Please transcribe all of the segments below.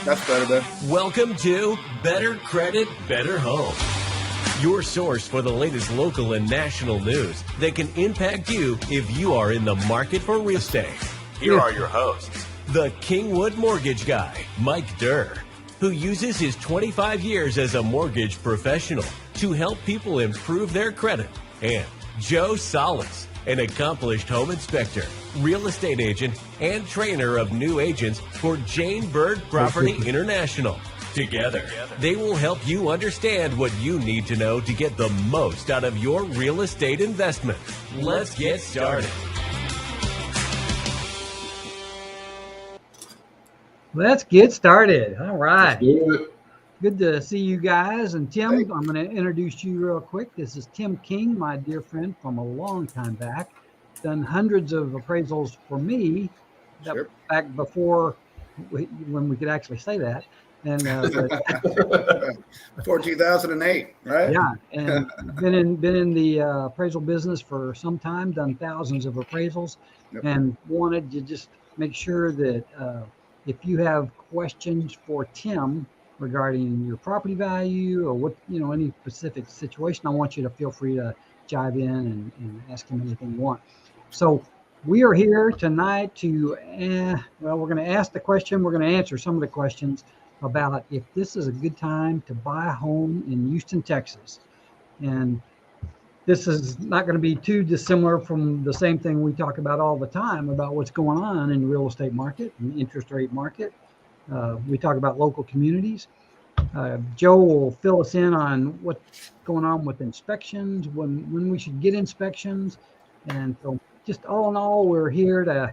That's better though. Welcome to Better Credit, Better Home. Your source for the latest local and national news that can impact you if you are in the market for real estate. Here are your hosts, the Kingwood Mortgage Guy, Mike Durr, who uses his 25 years as a mortgage professional to help people improve their credit, and Joe Solis, an accomplished home inspector, real estate agent, and trainer of new agents for Jane Bird Property International. Together, they will help you understand what you need to know to get the most out of your real estate investment. Let's get started. Let's get started. All right. Let's do it. Good to see you guys. And Tim, I'm going to introduce you real quick. This is Tim King, my dear friend from a long time back. Done hundreds of appraisals for me back before when we could actually say that. And before 2008, right? Yeah, and been in the appraisal business for some time. Done thousands of appraisals, and wanted to just make sure that if you have questions for Tim regarding your property value or what any specific situation, I want you to feel free to jive in and ask him anything you want. So we are here tonight to we're going to ask the question. We're going to answer some of the questions about if this is a good time to buy a home in Houston, Texas. And this is not going to be too dissimilar from the same thing we talk about all the time about what's going on in the real estate market and interest rate market. We talk about local communities. Joe will fill us in on what's going on with inspections, when we should get inspections. And so just all in all, we're here to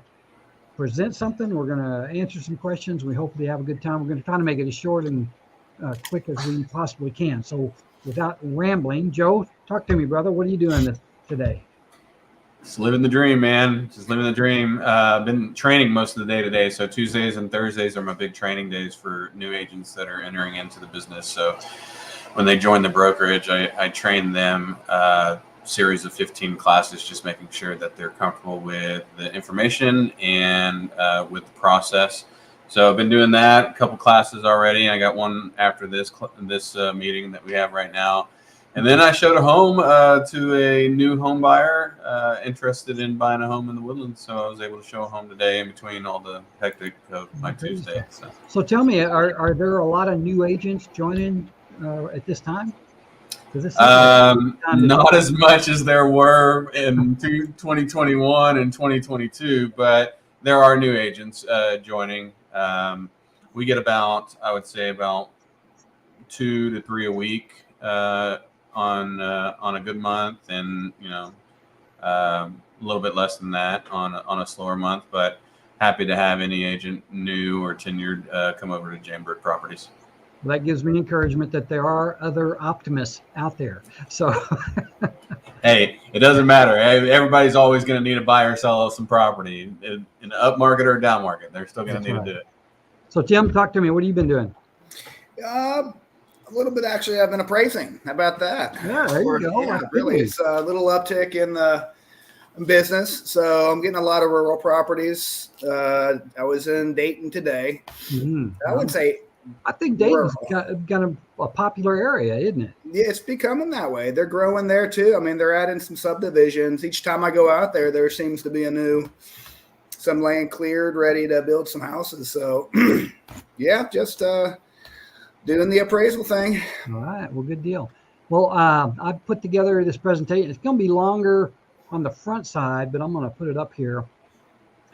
present something. We're going to answer some questions. We hope you have a good time. We're going to try to make it as short and quick as we possibly can. So without rambling, Joe, talk to me, brother. What are you doing today? Just living the dream, man. Just living the dream. Been training most of the day today. So Tuesdays and Thursdays are my big training days for new agents that are entering into the business. So when they join the brokerage, I train them series of 15 classes, just making sure that they're comfortable with the information and with the process. So I've been doing that, a couple classes already. I got one after this meeting that we have right now. And then I showed a home to a new home buyer interested in buying a home in the Woodlands. So I was able to show a home today in between all the hectic of my Tuesday. So tell me, are there a lot of new agents joining at this time? Not as much as there were in 2021 and 2022, but there are new agents joining. We get about 2 to 3 a week on a good month, and a little bit less than that on a slower month. But happy to have any agent, new or tenured, come over to Jane Bird Properties. Well, that gives me encouragement that there are other optimists out there. So, hey, it doesn't matter. Everybody's always going to need to buy or sell some property in an up market or a down market. They're still going to need to do it. So, Tim, talk to me. What have you been doing? A little bit, actually. I've been appraising. How about that? Yeah, there you go. Yeah, really, it's a little uptick in the business. So I'm getting a lot of rural properties. I was in Dayton today. Mm-hmm. I would say. I think Dayton's kind of a popular area, isn't it? Yeah, it's becoming that way. They're growing there too. I mean, they're adding some subdivisions. Each time I go out there seems to be some land cleared, ready to build some houses. So, yeah, just doing the appraisal thing. All right. Well, good deal. Well, I've put together this presentation. It's going to be longer on the front side, but I'm going to put it up here.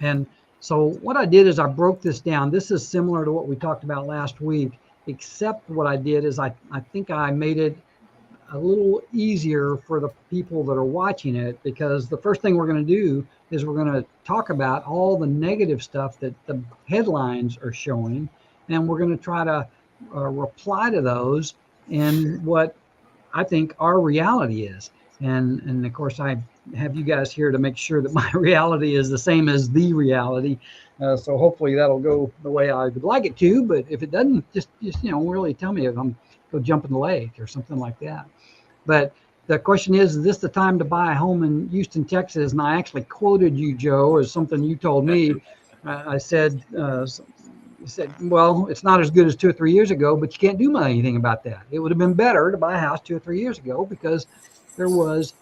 And so what I did is I broke this down. This is similar to what we talked about last week, except what I did is I think I made it a little easier for the people that are watching it, because the first thing we're going to do is we're going to talk about all the negative stuff that the headlines are showing, and we're going to try to reply to those in what I think our reality is. And of course, I have you guys here to make sure that my reality is the same as the reality. So hopefully that'll go the way I would like it to. But if it doesn't, just really tell me if I'm go jump in the lake or something like that. But the question is this the time to buy a home in Houston, Texas? And I actually quoted you, Joe, as something you told me. I said said, well, it's not as good as 2 or 3 years ago, but you can't do anything about that. It would have been better to buy a house 2 or 3 years ago because there was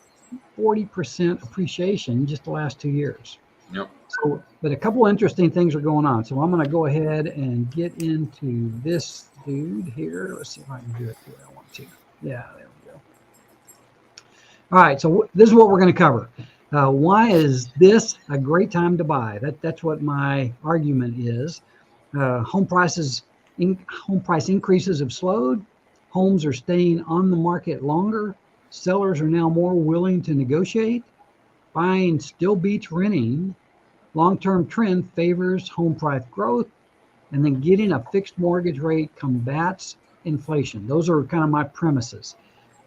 40% appreciation just the last 2 years. Yep. So, but a couple of interesting things are going on. So I'm going to go ahead and get into this dude here. Let's see if I can do it the way I want to. Yeah, there we go. All right, so this is what we're going to cover. Why is this a great time to buy? That's what my argument is. Home price increases have slowed. Homes are staying on the market longer. Sellers are now more willing to negotiate. Buying still beats renting. Long-term trend favors home price growth. And then getting a fixed mortgage rate combats inflation. Those are kind of my premises.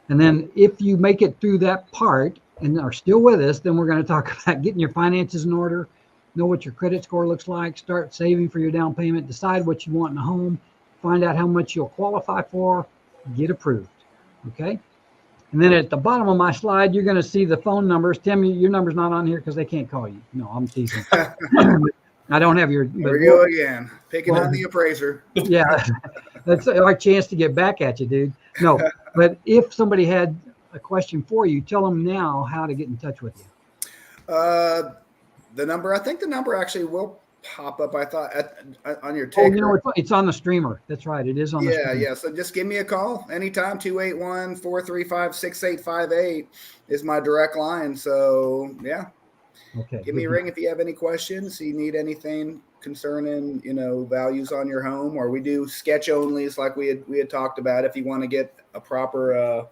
And then if you make it through that part and are still with us, then we're going to talk about getting your finances in order, know what your credit score looks like, start saving for your down payment, decide what you want in a home, find out how much you'll qualify for, get approved. Okay? And then at the bottom of my slide, you're going to see the phone numbers. Tim, your number's not on here because they can't call you. No, I'm teasing. I don't have your. There we go again. Picking on the appraiser. Yeah, that's our chance to get back at you, dude. No, but if somebody had a question for you, tell them now how to get in touch with you. The number, I think the number actually will pop up. I thought on your Oh, ticker. it's on the streamer. That's right. It is on the streamer. Yeah. So just give me a call anytime. 281-435-6858 is my direct line. So yeah. Okay. Give me a ring if you have any questions. You need anything concerning, values on your home, or we do sketch onlys like we had talked about. If you want to get a proper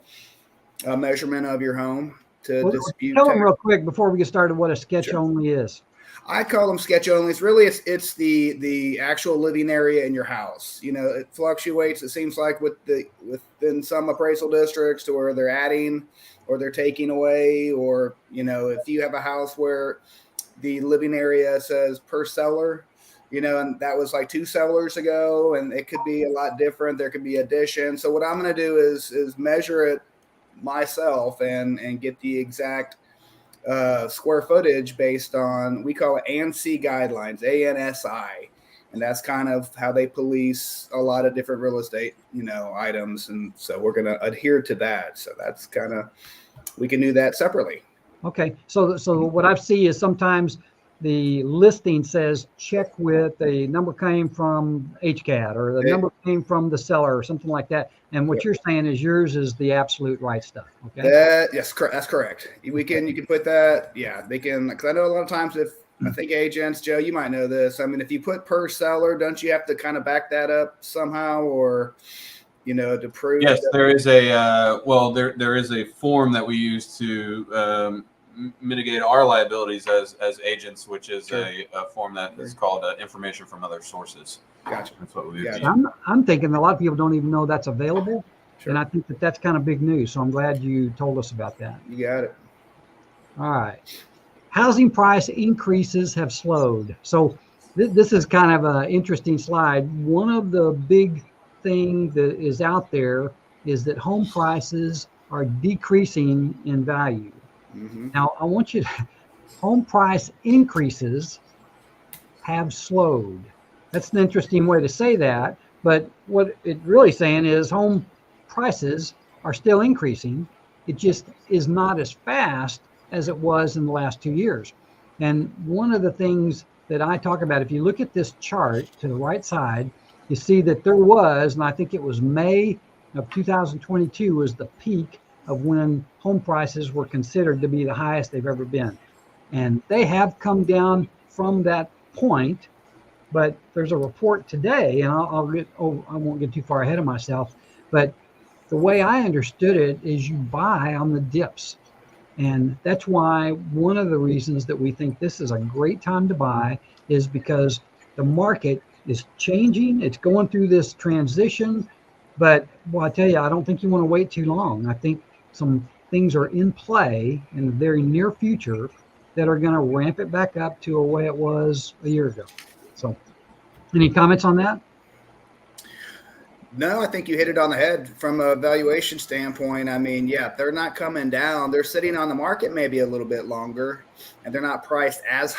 measurement of your home to dispute. Tell them real quick before we get started what a sketch only is. I call them sketch onlys. Really, it's the actual living area in your house. It fluctuates. It seems like within some appraisal districts to where they're adding or they're taking away, or if you have a house where the living area says per seller, and that was like 2 sellers ago, and it could be a lot different. There could be addition. So what I'm going to do is measure it myself and get the exact square footage based on, we call it ANSI guidelines, ANSI. And that's kind of how they police a lot of different real estate, items. And so we're going to adhere to that. So that's kind of, we can do that separately. Okay. So what I see is sometimes the listing says check with the number came from HCAD or the number came from the seller or something like that. And what you're saying is yours is the absolute right stuff. Okay. Yes, that's correct. You can put that. Yeah, they can. Because I know a lot of times I think agents, Joe, you might know this. I mean, if you put per seller, don't you have to kind of back that up somehow, or to prove? Yes, there is a there is a form that we use to mitigate our liabilities as agents, which is a form that is called information from other sources. Gotcha. That's what we do. I'm thinking a lot of people don't even know that's available. Sure. And I think that's kind of big news. So I'm glad you told us about that. You got it. All right. Housing price increases have slowed. So this is kind of an interesting slide. One of the big things that is out there is that home prices are decreasing in value. Mm-hmm. Now, I want you to, home price increases have slowed. That's an interesting way to say that. But what it's really saying is home prices are still increasing. It just is not as fast as it was in the last 2 years. And one of the things that I talk about, if you look at this chart to the right side, you see that there was, and I think it was May of 2022 was the peak of when home prices were considered to be the highest they've ever been. And they have come down from that point, but there's a report today, and I won't get too far ahead of myself, but the way I understood it is you buy on the dips. And that's why one of the reasons that we think this is a great time to buy is because the market is changing. It's going through this transition, but well, I tell you, I don't think you want to wait too long. I think some things are in play in the very near future that are going to ramp it back up to a way it was a year ago. So any comments on that? No, I think you hit it on the head from a valuation standpoint. I mean, yeah, they're not coming down. They're sitting on the market maybe a little bit longer, and they're not priced as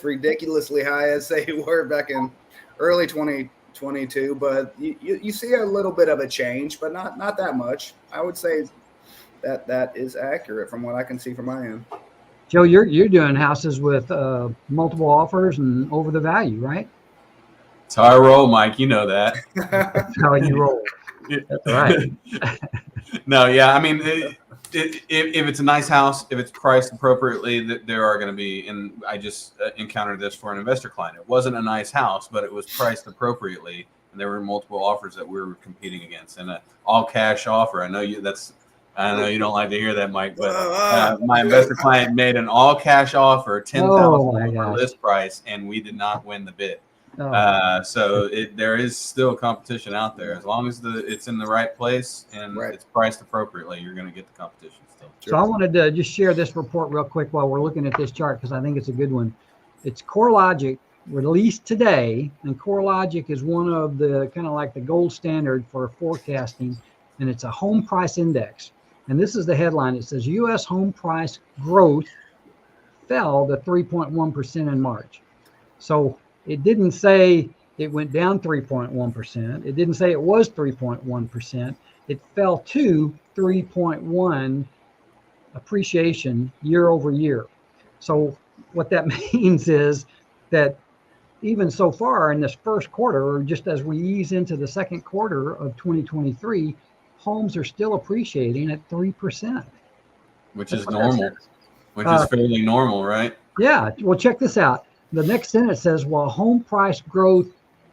ridiculously high as they were back in early 2020 22, but you see a little bit of a change, but not that much. I would say that is accurate from what I can see from my end. Joe, you're doing houses with multiple offers and over the value, right? That's how I roll, Mike. You know that. That's how you roll. That's right. No, yeah. I mean, if it's a nice house, if it's priced appropriately, there are going to be. And I just encountered this for an investor client. It wasn't a nice house, but it was priced appropriately, and there were multiple offers that we were competing against. And an all cash offer. I know you don't like to hear that, Mike, but my investor client made an all cash offer, $10,000 over list price, and we did not win the bid. So there is still competition out there. As long as it's in the right place and it's priced appropriately, you're going to get the competition still. So I wanted to just share this report real quick while we're looking at this chart, because I think it's a good one. It's CoreLogic released today, and CoreLogic is one of the kind of like the gold standard for forecasting, and it's a home price index. And this is the headline. It says U.S. home price growth fell to 3.1% in March. So it didn't say it went down 3.1%. It didn't say it was 3.1%. It fell to 3.1 appreciation year over year. So what that means is that even so far in this first quarter, or just as we ease into the second quarter of 2023, homes are still appreciating at 3%. Which is normal, which is fairly normal, right? Yeah. Well, check this out. The next sentence says, while home price growth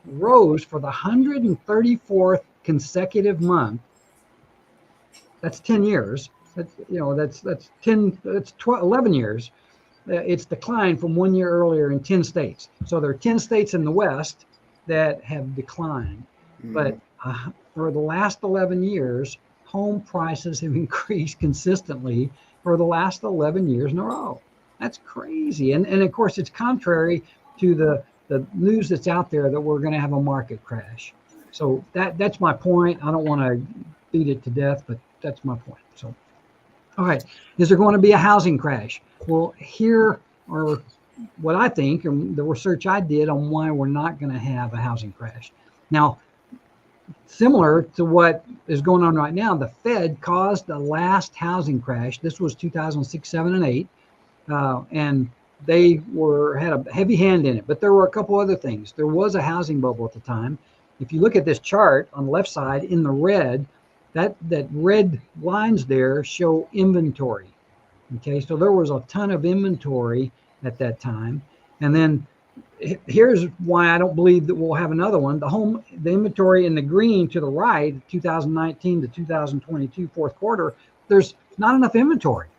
rose for the 134th consecutive month, that's 10 years. That's 11 years. It's declined from 1 year earlier in 10 states. So there are 10 states in the West that have declined. But for the last 11 years, home prices have increased consistently for the last 11 years in a row. That's crazy. And of course, it's contrary to the news that's out there that we're going to have a market crash. So that's my point. I don't want to beat it to death, but that's my point. So, all right. Is there going to be a housing crash? Well, here are what I think and the research I did on why we're not going to have a housing crash. Now, similar to what is going on right now, the Fed caused the last housing crash. This was 2006, 7, and 8. And they had a heavy hand in it, but there were a couple other things. There was a housing bubble at the time. If you look at this chart on the left side in the red, that red lines there show inventory. Okay, so there was a ton of inventory at that time. And then here's why I don't believe that we'll have another one. The inventory in the green to the right, 2019 to 2022 fourth quarter, there's not enough inventory.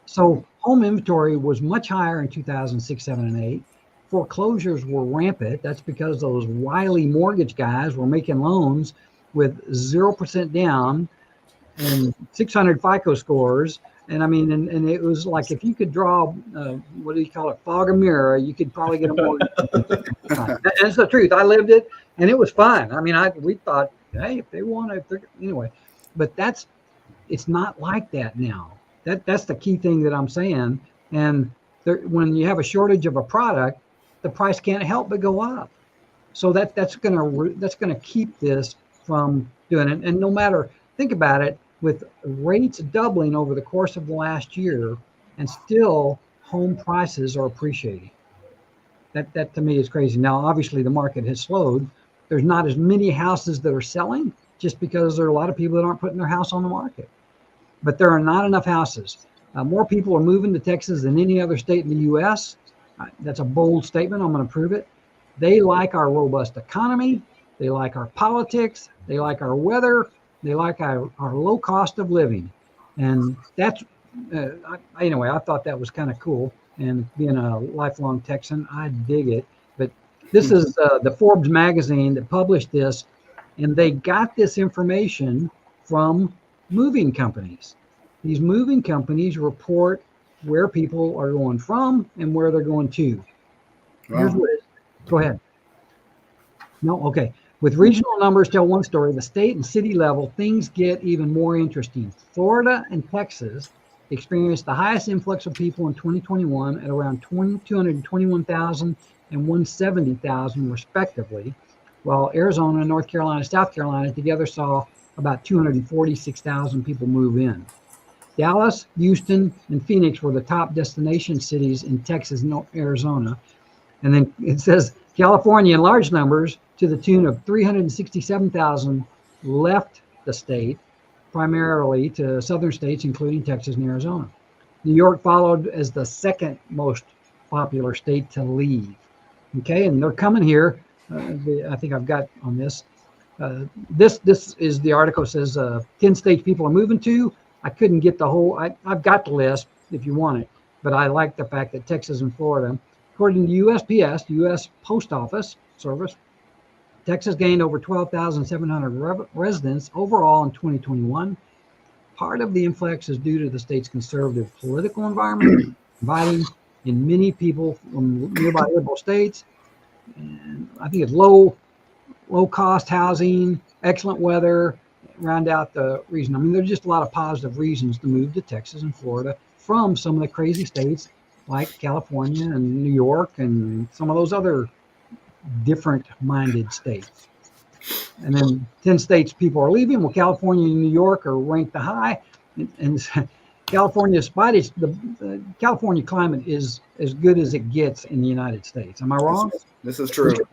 So home inventory was much higher in 2006, 7, and 8. Foreclosures were rampant. That's because those wily mortgage guys were making loans with 0% down and 600 FICO scores. And I mean, and it was like if you could draw, what do you call it, fog a mirror, you could probably get a mortgage. That's the truth. I lived it, and it was fun. I mean, we thought, hey, if they want to, anyway. But it's not like that now. That's the key thing that I'm saying. And when you have a shortage of a product, the price can't help but go up. So that's gonna keep this from doing it. And no matter, think about it, with rates doubling over the course of the last year, and still home prices are appreciating. That to me is crazy. Now, obviously, the market has slowed. There's not as many houses that are selling just because there are a lot of people that aren't putting their house on the market. But there are not enough houses. More people are moving to Texas than any other state in the U.S. That's a bold statement. I'm going to prove it. They like our robust economy. They like our politics. They like our weather. They like our low cost of living. And that's, anyway, I thought that was kind of cool. And being a lifelong Texan, I dig it. But this is the Forbes magazine that published this. And they got this information from moving companies. These moving companies report where people are going from and where they're going to. Wow. Here's what it is. Go ahead. No? Okay. With regional numbers tell one story, the state and city level, things get even more interesting. Florida and Texas experienced the highest influx of people in 2021 at around 221,000 and 170,000 respectively. Well, Arizona, North Carolina, South Carolina together saw about 246,000 people move in. Dallas, Houston, and Phoenix were the top destination cities in Texas and Arizona. And then it says California in large numbers to the tune of 367,000 left the state, primarily to southern states, including Texas and Arizona. New York followed as the second most popular state to leave. Okay, and they're coming here. I think I've got on this. This is the article says 10 states people are moving to. I couldn't get the whole. I've got the list if you want it, but I like the fact that Texas and Florida, according to USPS, U.S. Post Office Service, Texas gained over 12,700 residents overall in 2021. Part of the influx is due to the state's conservative political environment, inviting in many people from nearby liberal states. And I think it's low cost housing, excellent weather, round out the reason. I mean, there's just a lot of positive reasons to move to Texas and Florida from some of the crazy states like California and New York and some of those other different minded states. And then 10 states people are leaving. Well, California and New York are ranked the high. And California, despite its, the California climate is as good as it gets in the United States. Am I wrong? This is true. To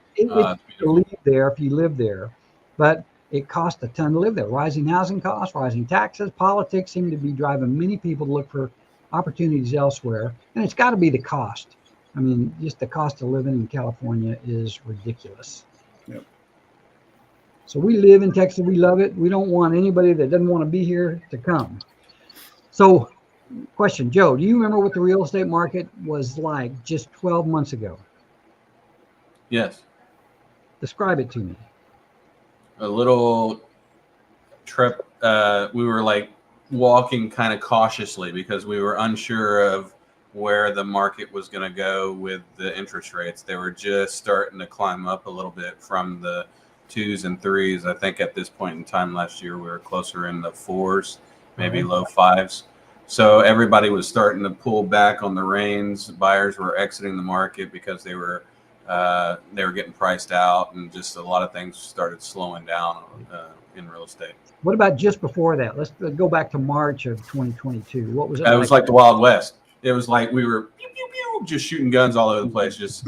live there if you live there, but it costs a ton to live there. Rising housing costs, rising taxes, politics seem to be driving many people to look for opportunities elsewhere. And it's got to be the cost. I mean, just the cost of living in California is ridiculous. Yep. So we live in Texas. We love it. We don't want anybody that doesn't want to be here to come. So question, Joe, do you remember what the real estate market was like just 12 months ago? Yes. Describe it to me. A little trip. We were like walking kind of cautiously because we were unsure of where the market was going to go with the interest rates. They were just starting to climb up a little bit from the 2s and 3s. I think at this point in time last year, we were closer in the 4s, maybe low 5s. So everybody was starting to pull back on the reins. Buyers were exiting the market because they were getting priced out, and just a lot of things started slowing down in real estate. What about just before that? Let's go back to March of 2022. What was it? It was like the Wild West. It was like we were pew, pew, pew, just shooting guns all over the place, just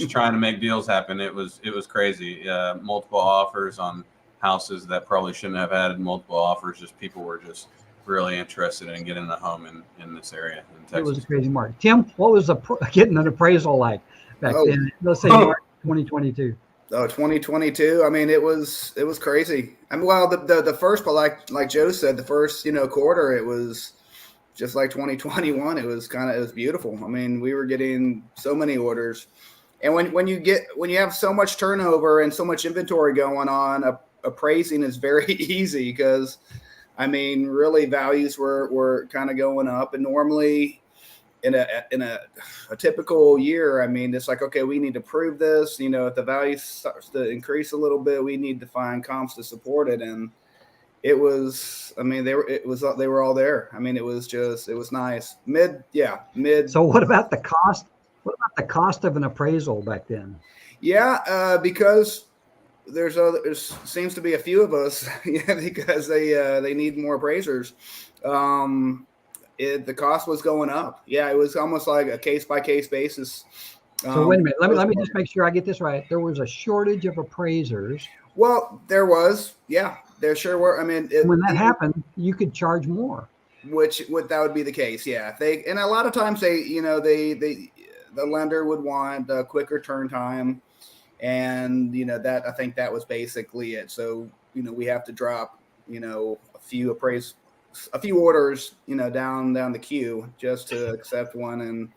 trying to make deals happen. It was crazy. Multiple offers on houses that probably shouldn't have had multiple offers. Just people were just really interested in getting a home in this area in Texas. It was a crazy market. Tim, what was getting an appraisal like back then? Let's say March 2022. Oh, 2022. I mean, it was crazy. I mean, well, the first, but like Joe said, the first quarter, it was just like 2021. It was beautiful. I mean, we were getting so many orders, and when you have so much turnover and so much inventory going on, appraising is very easy because, I mean, really values were kind of going up, and normally in a typical year, I mean, it's like, okay, we need to prove this. If the value starts to increase a little bit, we need to find comps to support it. And it was, I mean, they were all there. I mean, it was nice. Mid. So what about the cost? What about the cost of an appraisal back then? Yeah, because there seems to be a few of us, because they need more appraisers. The cost was going up. Yeah, it was almost like a case-by-case basis. So wait a minute. Let me just make sure I get this right. There was a shortage of appraisers. Well, there was. Yeah, there sure were. I mean, when that happened, you could charge more. That would be the case. Yeah. And a lot of times the lender would want a quicker turn time, and that, I think that was basically it. So we have to drop a few orders, down the queue just to accept one and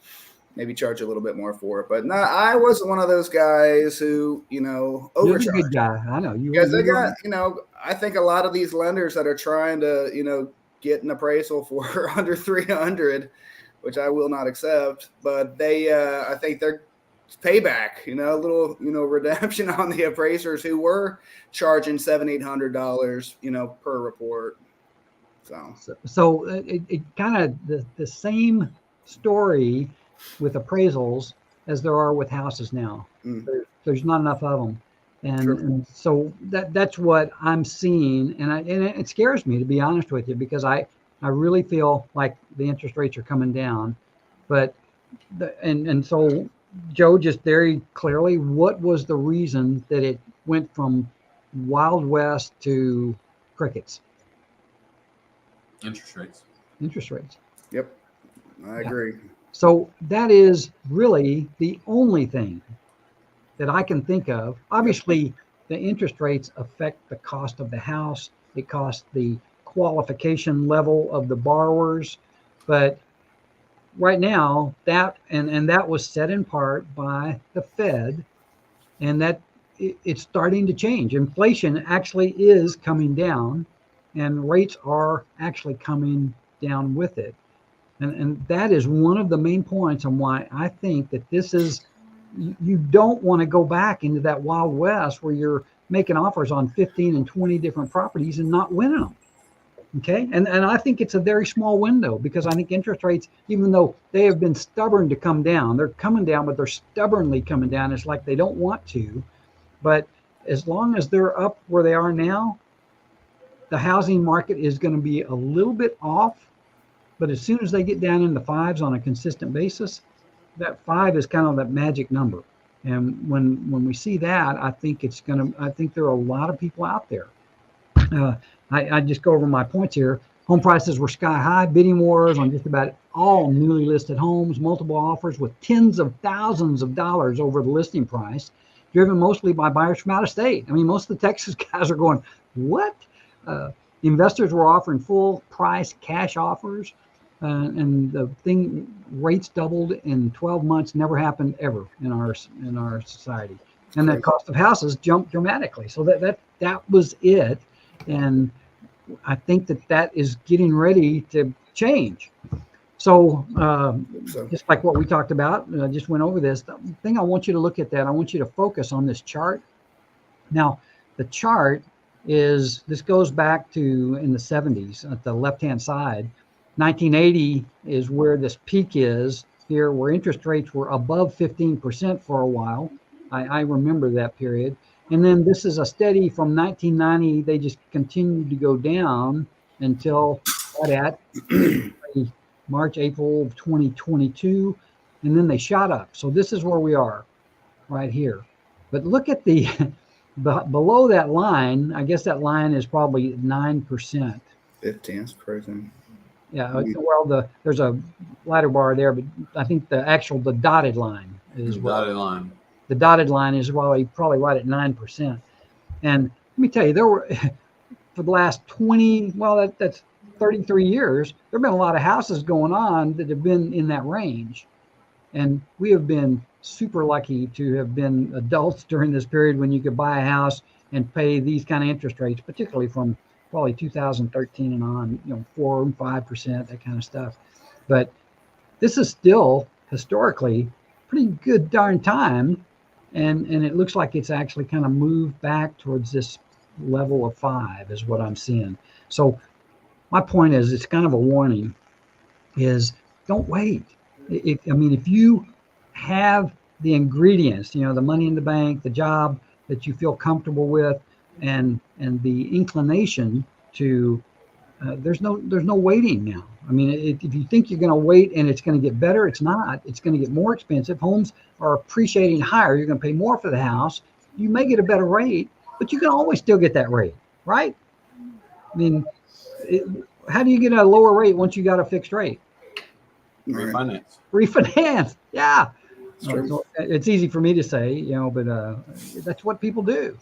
maybe charge a little bit more for it. But no, I wasn't one of those guys who, overcharged. You're a good guy. I know you. Because they got, I think a lot of these lenders that are trying to, get an appraisal for under 300, which I will not accept, but they, I think they're payback, a little, redemption on the appraisers who were charging $700-800, per report. So it kind of the same story with appraisals as there are with houses now. There's not enough of them. And so that's what I'm seeing, and it scares me, to be honest with you, because I really feel like the interest rates are coming down, but and so Joe, just very clearly, what was the reason that it went from Wild West to crickets? Interest rates. Interest rates. Yep, I agree. So that is really the only thing that I can think of. Obviously, the interest rates affect the cost of the house. It costs the qualification level of the borrowers. But right now, that and that was set in part by the Fed, and that it's starting to change. Inflation actually is coming down, and rates are actually coming down with it. And that is one of the main points on why I think that this is, you don't want to go back into that Wild West where you're making offers on 15 and 20 different properties and not winning them. Okay. And I think it's a very small window, because I think interest rates, even though they have been stubborn to come down, they're coming down, but they're stubbornly coming down. It's like they don't want to. But as long as they're up where they are now, the housing market is going to be a little bit off. But as soon as they get down in the fives on a consistent basis, that 5 is kind of that magic number. And when we see that, I think there are a lot of people out there. I just go over my points here. Home prices were sky high, bidding wars on just about all newly listed homes, multiple offers with tens of thousands of dollars over the listing price, driven mostly by buyers from out of state. I mean, most of the Texas guys are going, what? Investors were offering full price cash offers. And the rates doubled in 12 months, never happened ever in our society. And the cost of houses jumped dramatically. So that was it. And I think that is getting ready to change. So just like what we talked about, I just went over this. The thing I want you to look at that, I want you to focus on this chart. Now, the chart this goes back to in the 70s at the left-hand side. 1980 is where this peak is here, where interest rates were above 15% for a while. I remember that period. And then this is a steady from 1990. They just continued to go down until at March, April of 2022. And then they shot up. So this is where we are right here. But look at the below that line. I guess that line is probably 9%. 15 is crazy. Yeah, well, there's a ladder bar there, but I think the dotted line is the dotted line is probably right at 9%. And let me tell you, there were for the last that's 33 years, there have been a lot of houses going on that have been in that range, and we have been super lucky to have been adults during this period when you could buy a house and pay these kind of interest rates, particularly from probably 2013 and on, 4 and 5%, that kind of stuff. But this is still historically pretty good darn time. And it looks like it's actually kind of moved back towards this level of 5 is what I'm seeing. So my point is, it's kind of a warning, is don't wait. If you have the ingredients, the money in the bank, the job that you feel comfortable with, and the inclination to there's no waiting now. I mean, if you think you're going to wait and it's going to get better, it's not. It's going to get more expensive. Homes are appreciating higher. You're going to pay more for the house. You may get a better rate, but you can always still get that rate, right? I mean, how do you get a lower rate once you got a fixed rate? Refinance. Yeah. So it's easy for me to say, but that's what people do.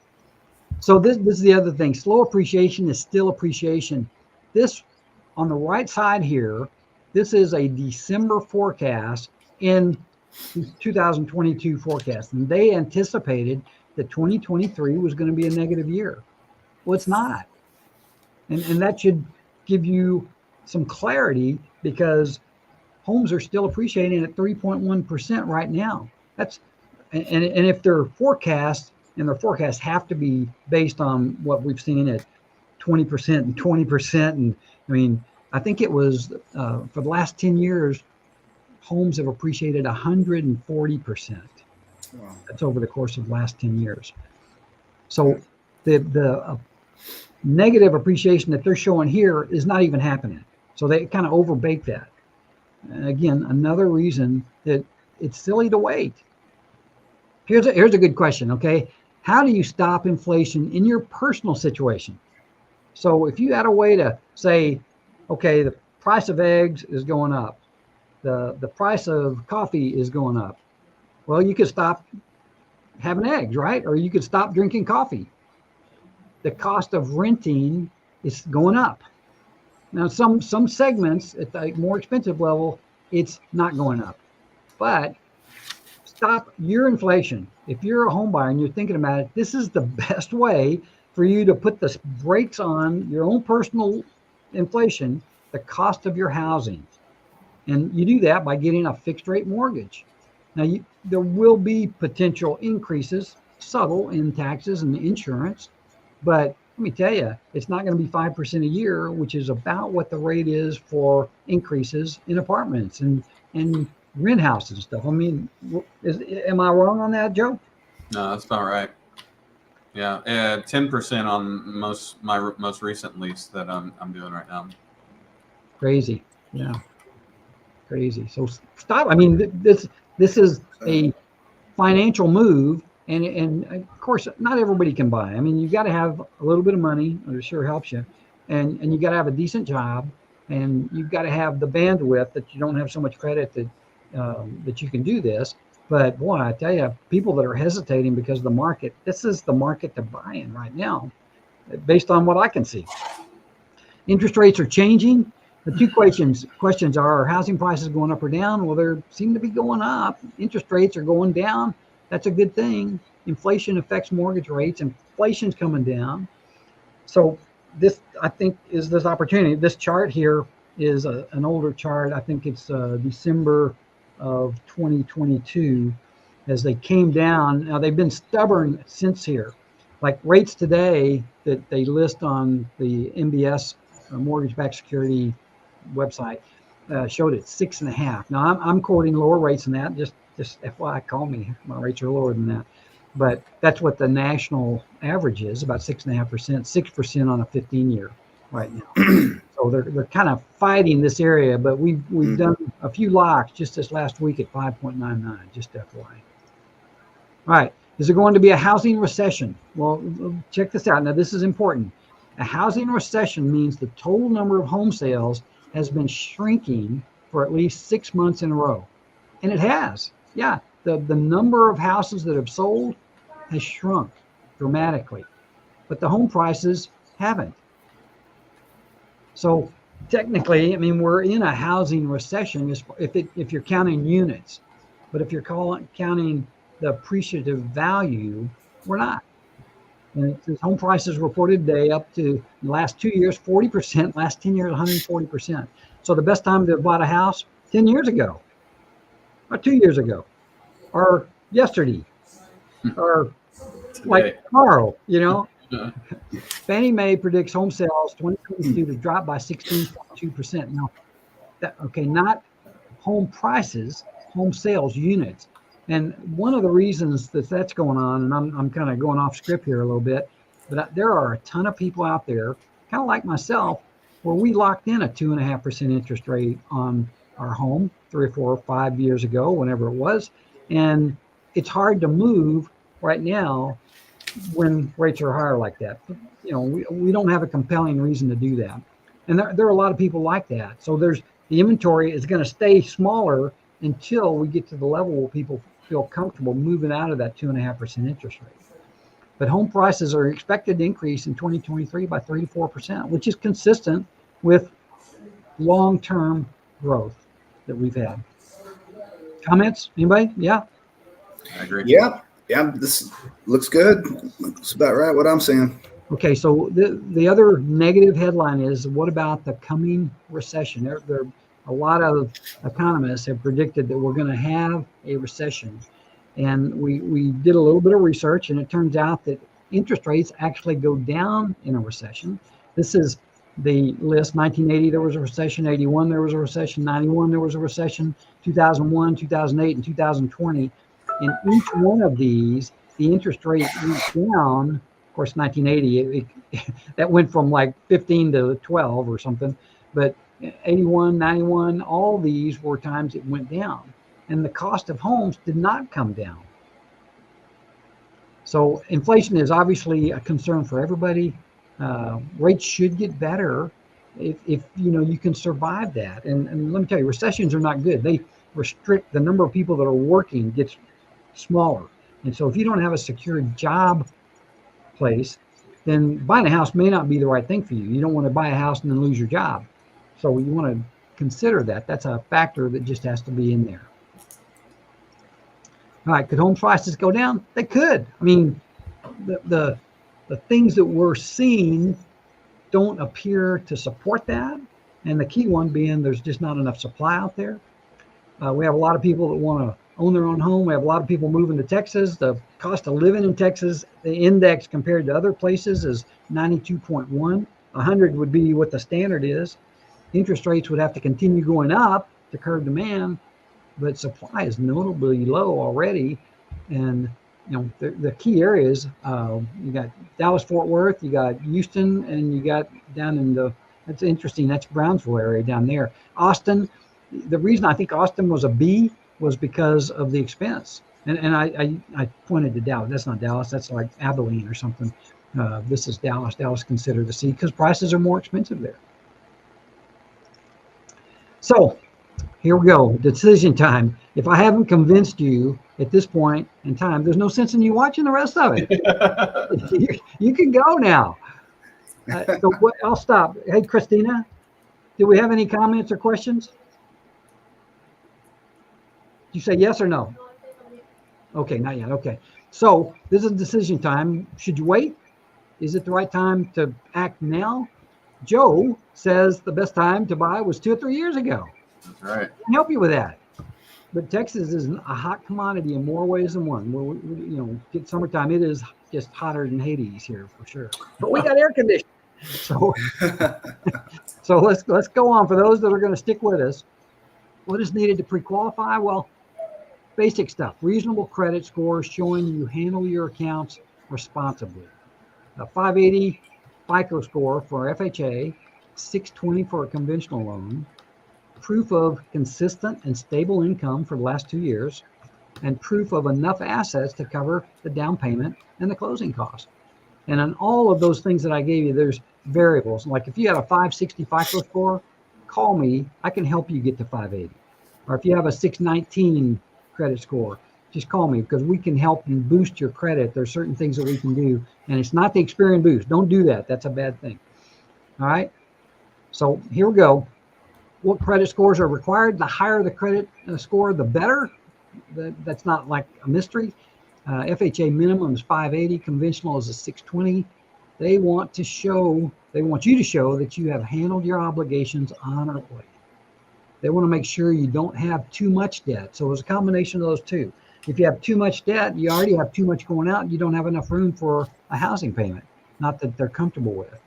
So this is the other thing. Slow appreciation is still appreciation. This on the right side here, this is a December forecast in 2022 forecast. And they anticipated that 2023 was going to be a negative year. Well, it's not. And that should give you some clarity, because homes are still appreciating at 3.1% right now. And if their forecasts have to be based on what we've seen at 20% and 20%. And I mean, I think it was for the last 10 years, homes have appreciated 140%. Wow. That's over the course of the last 10 years. So the negative appreciation that they're showing here is not even happening. So they kind of overbake that. And again, another reason that it's silly to wait. Here's a good question, okay? How do you stop inflation in your personal situation? So if you had a way to say, okay, the price of eggs is going up, the price of coffee is going up. Well, you could stop having eggs, right? Or you could stop drinking coffee. The cost of renting is going up. Now, some segments at the more expensive level, it's not going up. But stop your inflation. If you're a home buyer and you're thinking about it, this is the best way for you to put the brakes on your own personal inflation, the cost of your housing. And you do that by getting a fixed rate mortgage. Now, there will be potential increases, subtle, in taxes and insurance, but let me tell you, it's not going to be 5% a year, which is about what the rate is for increases in apartments and rent houses and stuff. I mean, am I wrong on that, Joe? No, that's about right. Yeah, 10% on my most recent lease that I'm doing right now. Crazy, yeah, crazy. So stop. I mean, this is a financial move, and of course, not everybody can buy. I mean, you got to have a little bit of money, it sure helps you, and you got to have a decent job, and you've got to have the bandwidth that you don't have so much credit that you can do this. But boy, I tell you, people that are hesitating because of the market, this is the market to buy in right now, based on what I can see. Interest rates are changing. The two questions are housing prices going up or down? Well, they seem to be going up. Interest rates are going down. That's a good thing. Inflation affects mortgage rates. Inflation's coming down. So this, I think, is this opportunity. This chart here is an older chart. I think it's December of 2022 as they came down. Now they've been stubborn since here. Like rates today that they list on the MBS mortgage-backed security website showed it 6.5. Now I'm quoting lower rates than that. Just FYI, call me. My rates are lower than that. But that's what the national average is, about 6.5%, 6% on a 15-year right now. So they're kind of fighting this area, but we've done a few locks just this last week at 5.99, just FYI. All right, is there going to be a housing recession? Well, check this out. Now, this is important. A housing recession means the total number of home sales has been shrinking for at least 6 months in a row. And it has. Yeah, the number of houses that have sold has shrunk dramatically, but the home prices haven't. So technically, I mean, we're in a housing recession if you're counting units, but if you're counting the appreciative value, we're not. And home prices reported today up to the last 2 years, 40%, last 10 years, 140%. So the best time to have bought a house, 10 years ago, or 2 years ago, or yesterday, or today. Like tomorrow, you know. Fannie Mae predicts home sales 2022 to drop by 16.2%. Now, not home prices, home sales units. And one of the reasons that's going on, and I'm kind of going off script here a little bit, but there are a ton of people out there, kind of like myself, where we locked in a 2.5% interest rate on our home 3 or 4 or 5 years ago, whenever it was. And it's hard to move right now when rates are higher like that. You know, we don't have a compelling reason to do that. And there are a lot of people like that. So the inventory is going to stay smaller until we get to the level where people feel comfortable moving out of that 2.5% interest rate. But home prices are expected to increase in 2023 by 3 to 4%, which is consistent with long-term growth that we've had. Comments? Anybody? Yeah. I agree. Yeah, this looks good. Looks about right what I'm seeing. Okay, so the other negative headline is, what about the coming recession? There a lot of economists have predicted that we're going to have a recession. And we did a little bit of research, and it turns out that interest rates actually go down in a recession. This is the list. 1980, there was a recession. 81, there was a recession. 91, there was a recession. 2001, 2008, and 2020. In each one of these, the interest rate went down course, 1980, that went from like 15 to 12 or something. But 81, 91, all these were times it went down. And the cost of homes did not come down. So inflation is obviously a concern for everybody. Rates should get better if you can survive that. And let me tell you, recessions are not good. They restrict the number of people that are working gets smaller. And so if you don't have a secure job place, then buying a house may not be the right thing for you. You don't want to buy a house and then lose your job. So you want to consider that. That's a factor that just has to be in there. All right, could home prices go down? They could. I mean, the things that we're seeing don't appear to support that. And the key one being there's just not enough supply out there. We have a lot of people that want to own their own home. We have a lot of people moving to Texas. The cost of living in Texas, the index compared to other places is 92.1. 100 would be what the standard is. Interest rates would have to continue going up to curb demand, but supply is notably low already. And the key areas, you got Dallas, Fort Worth, you got Houston, and you got down in that's interesting, that's Brownsville area down there. Austin, the reason I think Austin was a B was because of the expense. And I pointed to Dallas. That's not Dallas, that's like Abilene or something. This is Dallas. Dallas considered a C because prices are more expensive there. So here we go, decision time. If I haven't convinced you at this point in time, there's no sense in you watching the rest of it. you can go now. I'll stop. Hey, Christina, do we have any comments or questions? Did you say yes or no? Okay, not yet. Okay. So this is decision time. Should you wait? Is it the right time to act now? Joe says the best time to buy was 2 or 3 years ago. That's right. I can help you with that. But Texas is a hot commodity in more ways than one. Where get summertime, it is just hotter than Hades here for sure. But we got air conditioning. So let's go on. For those that are going to stick with us, what is needed to pre-qualify? Well, basic stuff. Reasonable credit score showing you handle your accounts responsibly. A 580 FICO score for FHA, 620 for a conventional loan, proof of consistent and stable income for the last 2 years, and proof of enough assets to cover the down payment and the closing cost. And on all of those things that I gave you, there's variables. Like if you have a 560 FICO score, call me. I can help you get to 580. Or if you have a 619 credit score, just call me because we can help you boost your credit. There's certain things that we can do. And it's not the Experian boost. Don't do that. That's a bad thing. All right. So here we go. What credit scores are required? The higher the credit score, the better. That's not like a mystery. FHA minimum is 580. Conventional is a 620. They want you to show that you have handled your obligations honorably. They want to make sure you don't have too much debt. So it's a combination of those two. If you have too much debt, you already have too much going out. You don't have enough room for a housing payment, not that they're comfortable with.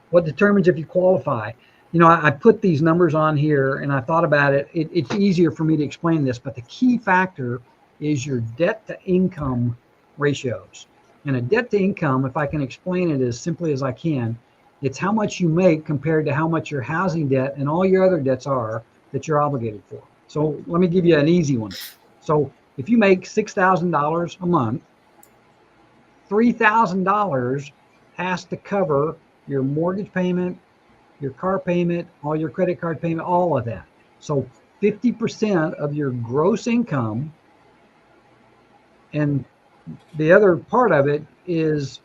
What determines if you qualify? I put these numbers on here and I thought about it. It's easier for me to explain this, but the key factor is your debt to income ratios. And a debt to income, if I can explain it as simply as I can, it's how much you make compared to how much your housing debt and all your other debts are that you're obligated for. So let me give you an easy one. So if you make $6,000 a month, $3,000 has to cover your mortgage payment, your car payment, all your credit card payment, all of that. So 50% of your gross income, and the other part of it is,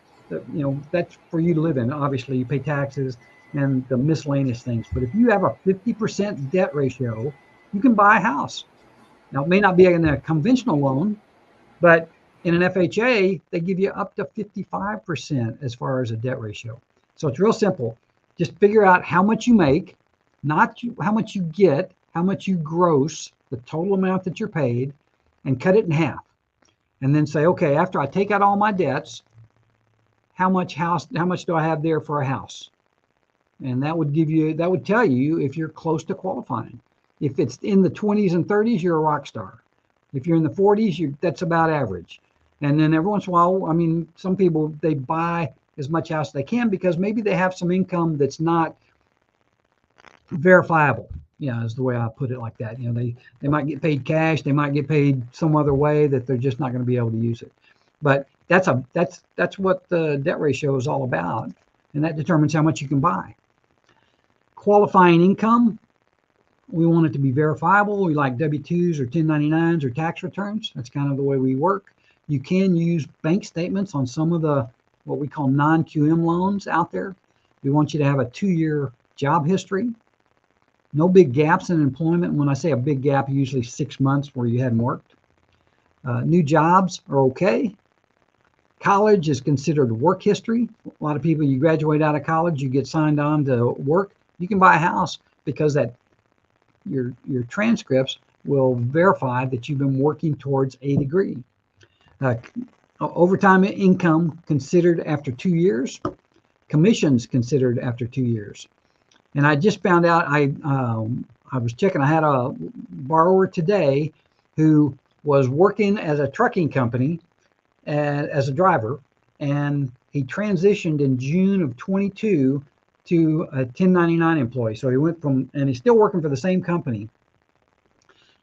that's for you to live in. Obviously, you pay taxes and the miscellaneous things. But if you have a 50% debt ratio, you can buy a house. Now, it may not be in a conventional loan, but in an FHA, they give you up to 55% as far as a debt ratio. So it's real simple. Just figure out how much you make, not how much you get, how much you gross, the total amount that you're paid, and cut it in half. And then say, okay, after I take out all my debts, how much do I have there for a house? And that would tell you if you're close to qualifying. If it's in the 20s and 30s, you're a rock star. If you're in the 40s, that's about average. And then every once in a while, I mean, some people, they buy as much house as they can because maybe they have some income that's not verifiable. Yeah, is the way I put it like that. You know, they might get paid cash, they might get paid some other way that they're just not going to be able to use it. But that's what the debt ratio is all about, and that determines how much you can buy. Qualifying income, we want it to be verifiable. We like W-2s or 1099s or tax returns. That's kind of the way we work. You can use bank statements on some of the what we call non-QM loans out there. We want you to have a 2-year job history. No big gaps in employment. When I say a big gap, usually 6 months where you hadn't worked. New jobs are okay. College is considered work history. A lot of people, you graduate out of college, you get signed on to work. You can buy a house because that your transcripts will verify that you've been working towards a degree. Overtime income considered after 2 years. Commissions considered after 2 years. And I just found out, I was checking, I had a borrower today who was working as a trucking company as a driver, and he transitioned in June of 22 to a 1099 employee. So he went from, and he's still working for the same company.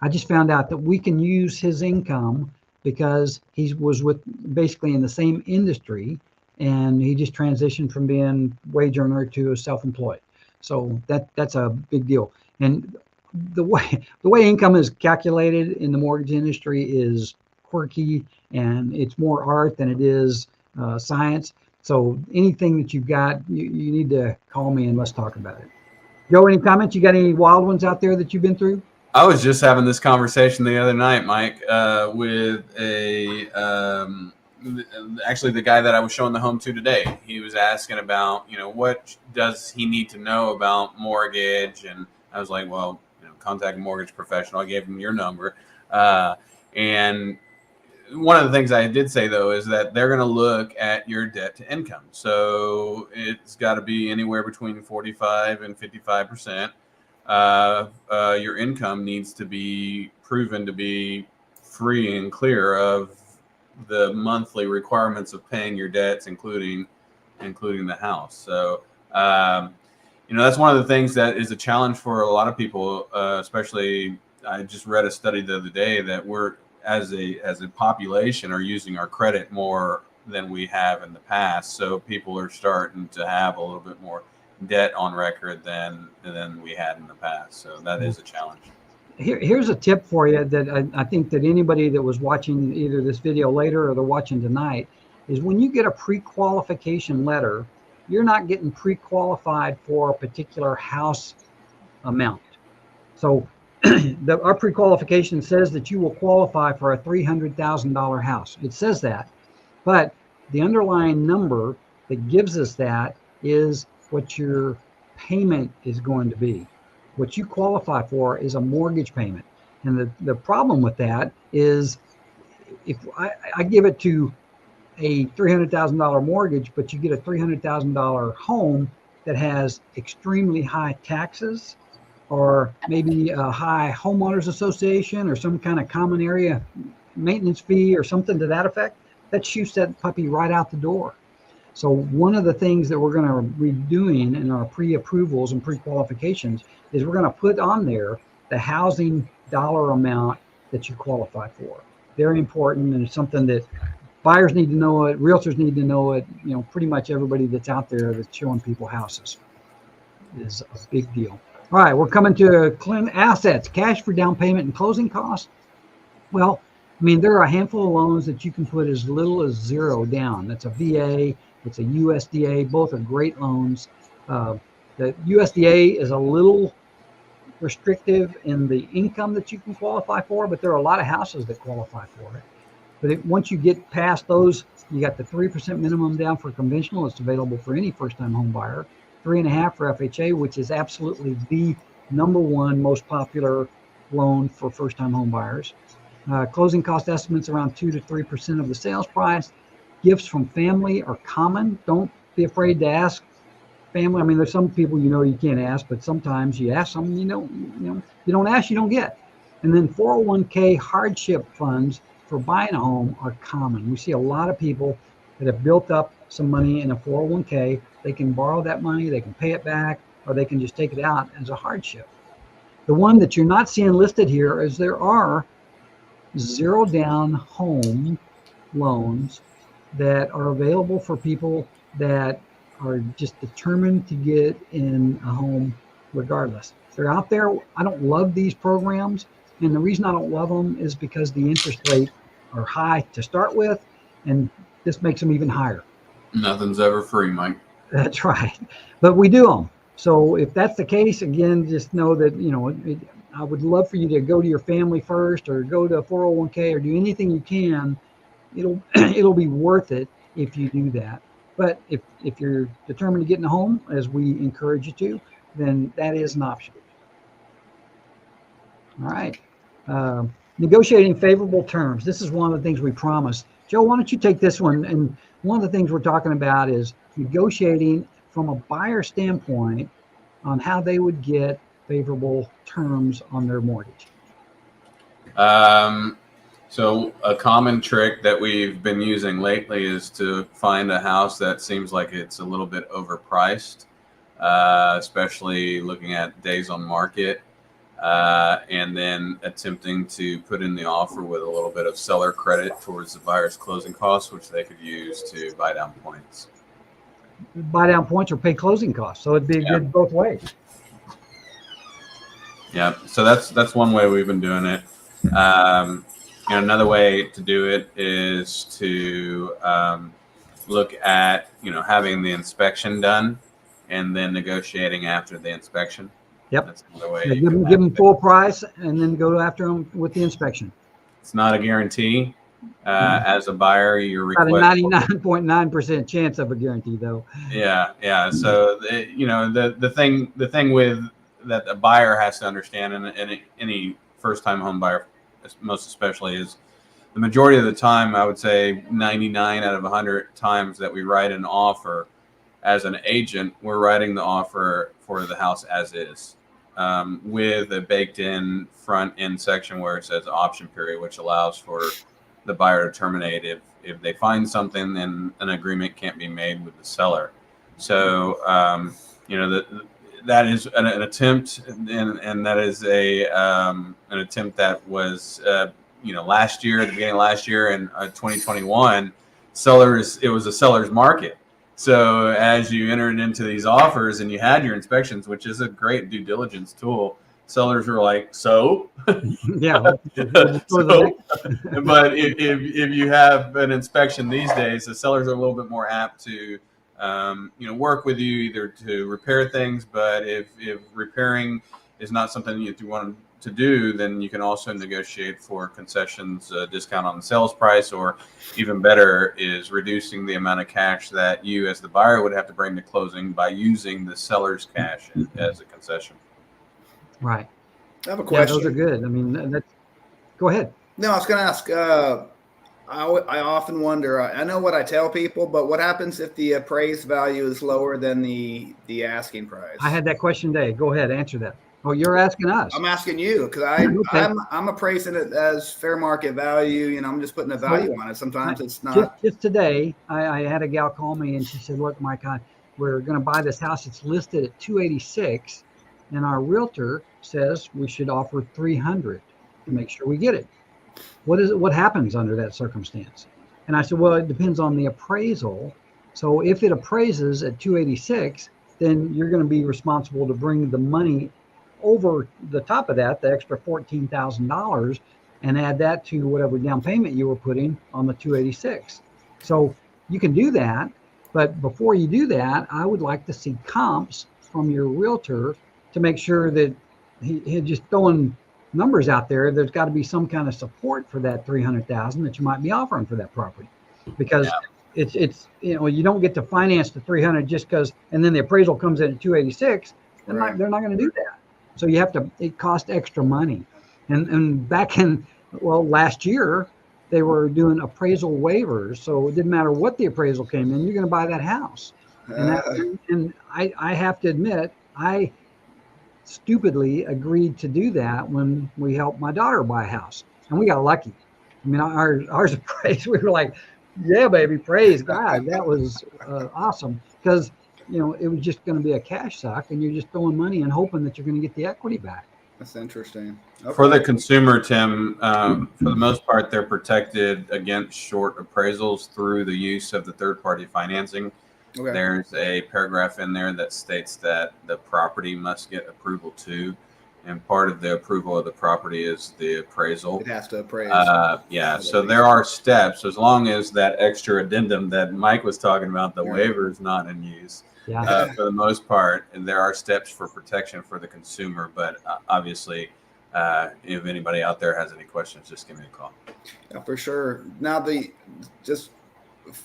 I just found out that we can use his income because he was with basically in the same industry, and he just transitioned from being wage earner to a self-employed. So that's a big deal. And the way income is calculated in the mortgage industry is quirky, and it's more art than it is science. So anything that you've got, you need to call me and let's talk about it. Joe, any comments? You got any wild ones out there that you've been through? I was just having this conversation the other night, Mike, with actually the guy that I was showing the home to today. He was asking about, what does he need to know about mortgage? And I was like, well, contact a mortgage professional. I gave him your number. And one of the things I did say, though, is that they're going to look at your debt to income. So it's got to be anywhere between 45 and 55%. Your income needs to be proven to be free and clear of the monthly requirements of paying your debts, including the house. So, that's one of the things that is a challenge for a lot of people, especially I just read a study the other day that we're, as a population, are using our credit more than we have in the past. So people are starting to have a little bit more debt on record than we had in the past. So that is a challenge. Here's a tip for you that I think that anybody that was watching either this video later or they're watching tonight is when you get a pre-qualification letter, you're not getting pre-qualified for a particular house amount. So our pre-qualification says that you will qualify for a $300,000 house. It says that, but the underlying number that gives us that is what your payment is going to be. What you qualify for is a mortgage payment. And the problem with that is if I give it to a $300,000 mortgage, but you get a $300,000 home that has extremely high taxes, or maybe a high homeowners association or some kind of common area maintenance fee or something to that effect, that shoots that puppy right out the door. So one of the things that we're going to be doing in our pre-approvals and pre-qualifications is we're going to put on there the housing dollar amount that you qualify for. Very important, and it's something that buyers need to know it, realtors need to know it. Pretty much everybody that's out there that's showing people houses is a big deal. All right, we're coming to assets, cash for down payment and closing costs. Well, there are a handful of loans that you can put as little as $0 down. That's a VA, it's a USDA, both are great loans. The USDA is a little restrictive in the income that you can qualify for, but there are a lot of houses that qualify for it. But once you get past those, you got the 3% minimum down for conventional. It's available for any first-time home buyer. 3.5% for FHA, which is absolutely the #1 most popular loan for first-time home buyers. Closing cost estimates around 2 to 3% of the sales price. Gifts from family are common. Don't be afraid to ask family. There's some people you can't ask, but sometimes you ask them, you don't ask, you don't get. And then 401k hardship funds for buying a home are common. We see a lot of people that have built up some money in a 401k. They can borrow that money, they can pay it back, or they can just take it out as a hardship. The one that you're not seeing listed here is there are zero down home loans that are available for people that are just determined to get in a home regardless. They're out there. I don't love these programs. And the reason I don't love them is because the interest rate are high to start with, and this makes them even higher. Nothing's ever free, Mike. That's right. But we do them. So if that's the case, again, just know that, I would love for you to go to your family first, or go to a 401k, or do anything you can. It'll be worth it if you do that. But if you're determined to get in a home, as we encourage you to, then that is an option. All right. Negotiating favorable terms. This is one of the things we promised. Joe, why don't you take this one? And one of the things we're talking about is negotiating from a buyer standpoint on how they would get favorable terms on their mortgage. So a common trick that we've been using lately is to find a house that seems like it's a little bit overpriced, especially looking at days on market, and then attempting to put in the offer with a little bit of seller credit towards the buyer's closing costs, which they could use to buy down points. Buy down points or pay closing costs. So it'd be good both ways. Yeah. So that's one way we've been doing it. Another way to do it is to look at, having the inspection done and then negotiating after the inspection. Yep. That's another way. Yeah, give them full price and then go after them with the inspection. It's not a guarantee. As a buyer, you're required. About a 99.9% chance of a guarantee, though. Yeah. So the thing with that the buyer has to understand, and any first-time home buyer, most especially, is the majority of the time, I would say 99 out of 100 times that we write an offer as an agent, we're writing the offer for the house as is, with a baked-in front-end section where it says option period, which allows for the buyer to terminate if they find something, then an agreement can't be made with the seller. So that is an attempt, and that is an attempt that was last year, at the beginning of last year, in 2021, it was a seller's market. So as you entered into these offers and you had your inspections, which is a great due diligence tool, sellers were like, so? Yeah. But if you have an inspection these days, the sellers are a little bit more apt to work with you either to repair things, but if repairing is not something you want to do, then you can also negotiate for concessions, discount on the sales price, or even better is reducing the amount of cash that you as the buyer would have to bring to closing by using the seller's cash as a concession. Right. I have a question. Yeah, those are good. I mean, go ahead. No, I was going to ask, I often wonder, I know what I tell people, but what happens if the appraised value is lower than the asking price? I had that question today. Go ahead, answer that. Oh, you're asking us. I'm asking you because I'm appraising it as fair market value. I'm just putting a value on it. Sometimes it's not. Just today, I had a gal call me and she said, "Look, Mike, we're going to buy this house. It's listed at 286, and our realtor says we should offer 300 to make sure we get it. What happens under that circumstance?" And I said, "Well, it depends on the appraisal. So if it appraises at 286, then you're going to be responsible to bring the money over the top of that, the extra $14,000, and add that to whatever down payment you were putting on the 286. So you can do that, but before you do that, I would like to see comps from your realtor to make sure that he just throwing numbers out there. There's got to be some kind of support for that 300,000 that you might be offering for that property, because it's you don't get to finance the 300 just because, and then the appraisal comes in at 286. They're not going to do that. So you have to, it costs extra money. And back in, last year, they were doing appraisal waivers. So it didn't matter what the appraisal came in, you're going to buy that house. And I have to admit, I stupidly agreed to do that when we helped my daughter buy a house. And we got lucky. I mean, ours appraised. We were like, yeah, baby, praise God. That was awesome because, it was just going to be a cash suck and you're just throwing money and hoping that you're going to get the equity back. That's interesting. Okay. For the consumer, Tim, for the most part, they're protected against short appraisals through the use of the third-party financing. Okay. There's a paragraph in there that states that the property must get approval too, and part of the approval of the property is the appraisal. It has to appraise. Yeah, so there are steps. As long as that extra addendum that Mike was talking about, the waiver is not in use. Yeah. For the most part, and there are steps for protection for the consumer, but obviously, if anybody out there has any questions, just give me a call. Yeah, for sure. Now, just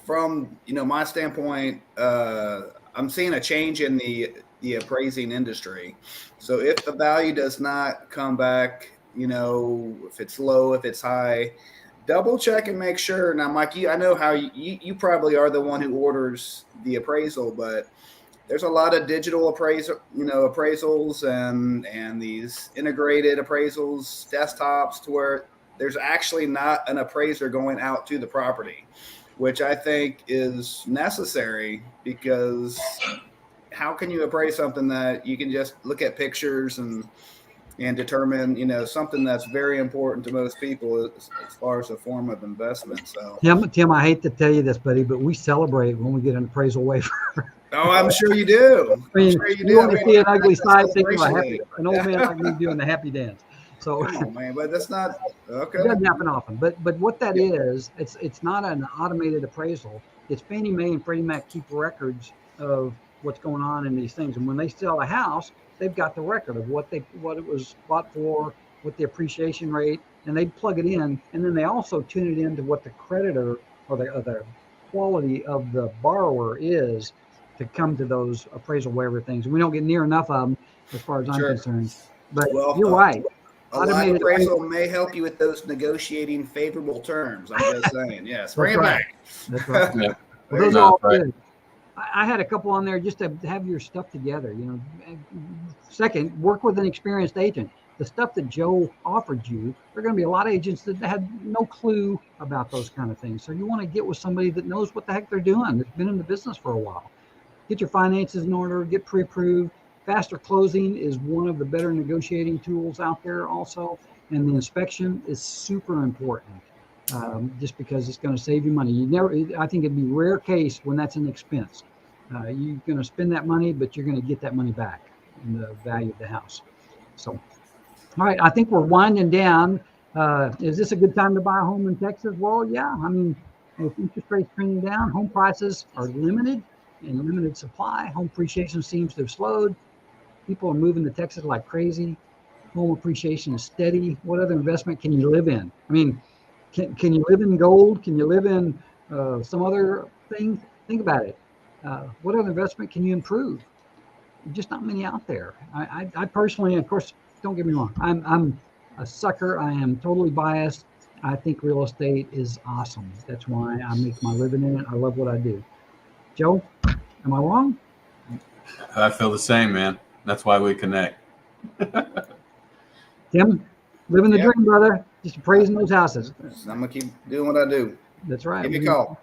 from my standpoint, I'm seeing a change in the appraising industry. So if the value does not come back, if it's low, if it's high, double check and make sure. Now, Mike, I know how you probably are the one who orders the appraisal, but there's a lot of digital appraisals and these integrated appraisals, desktops, to where there's actually not an appraiser going out to the property, which I think is necessary, because how can you appraise something that you can just look at pictures and determine, something that's very important to most people as far as a form of investment. So Tim, I hate to tell you this, buddy, but we celebrate when we get an appraisal waiver. Oh, I'm sure you do. I mean, I'm sure you you want to see an ugly That's side, think of celebration. an old man like me doing the happy dance. So Oh man, but that's not okay. it doesn't happen often. But what that is, it's not an automated appraisal. It's Fannie Mae and Freddie Mac keep records of what's going on in these things. And when they sell a house, they've got the record of what it was bought for, what the appreciation rate, and they plug it in. And then they also tune it into what the creditor or the quality of the borrower is to come to those appraisal waiver things. And we don't get near enough of them as far as I'm concerned. But you're right. A live appraisal may help you with those negotiating favorable terms. I'm just saying. Yes. Bring it back. That's right. Yeah. Those are all good. I had a couple on there just to have your stuff together. Second, work with an experienced agent. The stuff that Joe offered you, there are going to be a lot of agents that had no clue about those kind of things. So you want to get with somebody that knows what the heck they're doing, that's been in the business for a while. Get your finances in order, get pre-approved. Faster closing is one of the better negotiating tools out there also. And the inspection is super important, just because it's going to save you money. I think it'd be a rare case when that's an expense. You're going to spend that money, but you're going to get that money back in the value of the house. So, all right, I think we're winding down. Is this a good time to buy a home in Texas? Well, yeah. I mean, with interest rates trending down, home prices are limited and limited supply. Home appreciation seems to have slowed. People are moving to Texas like crazy. Home appreciation is steady. What other investment can you live in? I mean, can you live in gold? Can you live in some other thing? Think about it. What other investment can you improve? Just not many out there. I personally, of course, don't get me wrong, I'm a sucker. I am totally biased. I think real estate is awesome. That's why I make my living in it. I love what I do. Joe, am I wrong? I feel the same, man. That's why we connect. Tim, living the dream, brother. Just appraising those houses. I'm gonna keep doing what I do. That's right. Give me a call.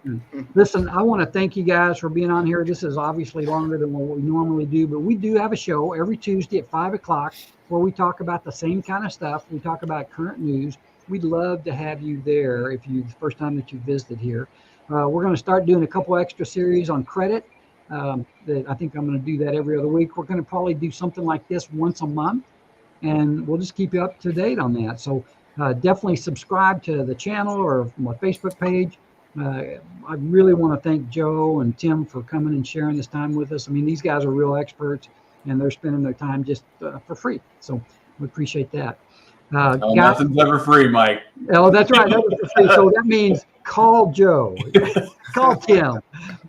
Listen, I want to thank you guys for being on here. This is obviously longer than what we normally do, but we do have a show every Tuesday at 5:00 where we talk about the same kind of stuff. We talk about current news. We'd love to have you there if the first time that you visited here. We're going to start doing a couple extra series on credit. That I think I'm going to do that every other week. We're going to probably do something like this once a month, and we'll just keep you up to date on that. So definitely subscribe to the channel or my Facebook page. I really want to thank Joe and Tim for coming and sharing this time with us. I mean, these guys are real experts, and they're spending their time just for free. So we appreciate that. Nothing's ever free, Mike. Oh, that's right. That was for free. So that means call Joe, call Tim,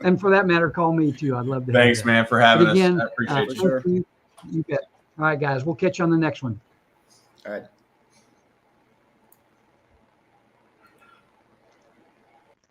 and for that matter, call me too. I'd love to. Thanks, man, for having us. Again, I appreciate you. You bet. All right, guys. We'll catch you on the next one. All right.